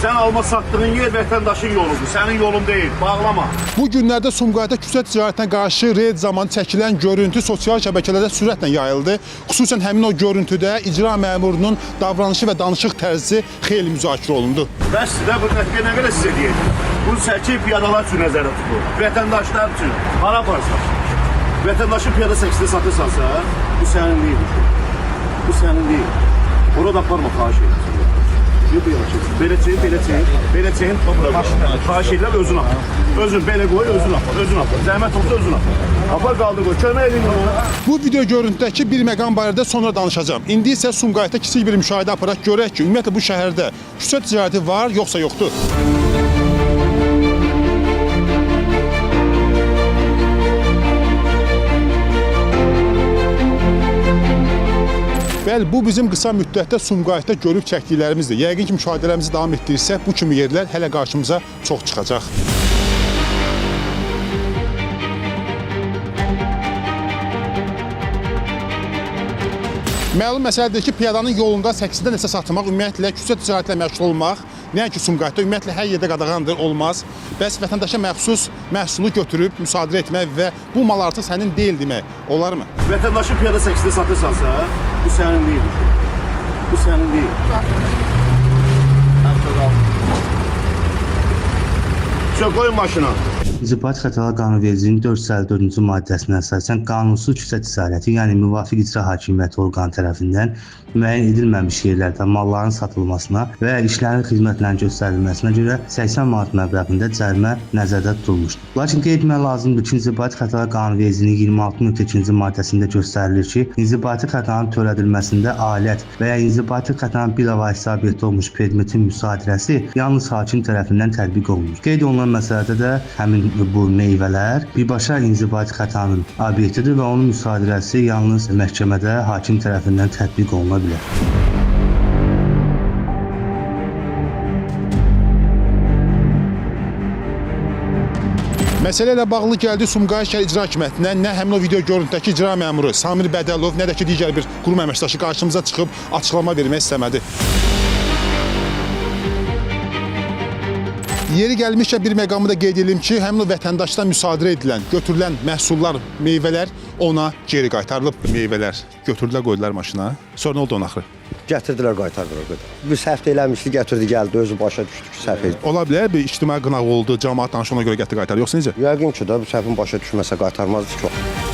Sən alma satdığın yer vətəndaşın yoludur, sənin yolun deyil, bağlama. Bu günlərdə Sumqayıtda küçə ticarətinə qarşı reyd zamanı çəkilən görüntü sosial şəbəkələrdə sürətlə yayıldı. Xüsusən həmin o görüntüdə icra məmurunun davranışı və danışıq tərzi xeyli müzakirə olundu. Bəs sizə bu nə qədər sizə deyəcək? Bu səki piyadalar üçün nəzərdə tutulur, vətəndaşlar üçün. Hara aparırsan? Vətəndaşın piyada səkisini satırsansa, bu sənin deyil. Bu sənin deyil. Orada aparma, xahiş edirəm. Belə çeyin, xahiş edirəm, özün apar. Özün belə qoy, özün apar. Zəhmət olsa özün apar. Apar qaldı qoy, kömək edin ona. Bu video görüntüdəki bir məqam barədə sonra danışacağım. İndi isə Sumqayıtda kiçik bir müşahidə aparaq, görək ki, ümumiyyətlə bu şəhərdə küçə ticarəti var, yoxsa yoxdur? Bəli, bu bizim qısa müddətdə Sumqayıtda görüb çəkdiklərimizdir. Yəqin ki, müşahidələrimizi davam etdirirsək, bu kimi yerlər hələ qarşımıza çox çıxacaq. Məlum məsələdir ki, piyadanın yolunda səkisində nəsə satmaq, ümumiyyətlə küçə ticarətlə məşğul olmaq, nəinki Sumqayıtda, ümumiyyətlə hər yerdə qadağandır, olmaz. Bəs vətəndaşa məxsus məhsulu götürüb müsadirə etmək və bu mal artıq sənin deyil demək, olarmı? Vətəndaşın piyada səkisini satırsansa, bu sənin deyil. Bu sənin deyil. Çox qoyun maşına. İnzibati Xətalar Qanunvericiliyinin 454-cü maddəsinə əsasən qanunsuz küçə ticarəti, yəni müvafiq icra hakimiyyəti orqanı tərəfindən müəyyən edilməmiş yerlərdə malların satılmasına və ya işlərin xidmətlərin göstərilməsinə görə 80 manat məbləğində cərimə nəzərdə tutulmuşdur. Lakin qeyd etmək lazımdır ki, İnzibati Xətalar Qanunvericiliyinin 26.2-ci maddəsində göstərilir ki, inzibati xətanın törədilməsində alət və ya inzibati xətanın bilavasitə obyekti olmuş predmetin müsadirəsi yalnız hakim tərəfindən tətbiq olunur. Qeyd olunan məsələdə də həmin bu meyvələr birbaşa inzibati xətanın obyektidir və onun müsadirəsi yalnız məhkəmədə hakim tərəfindən tətbiq oluna bilər. Məsələ ilə bağlı gəldi Sumqayıt şəhər icra hakimiyyətinə, nə həmin o video görüntüdəki icra məmuru Samir Bədəlov, nə də ki, digər bir qurum əməkdaşı qarşımıza çıxıb açıqlama vermək istəmədi. Yeri gəlmişkən bir məqamı da qeyd edelim ki, həmin o vətəndaşdan müsadirə edilən, götürülən məhsullar, meyvələr ona geri qaytarılıb. Meyvələr götürdülər, qoydular maşına. Sonra nə oldu ona axırı? Gətirdilər, qaytardılar. Bir səhv eləmişdi, gətirdi, gəldi, özü başa düşdü ki, səhv etdi. Ola bilər, bir ictimai qınaq oldu, cəmaat danışıq ona görə gətirdi qaytardı, yoxsa necə? Yəqin ki, də bu səhvin başa düşməsə qaytarmazdı ki.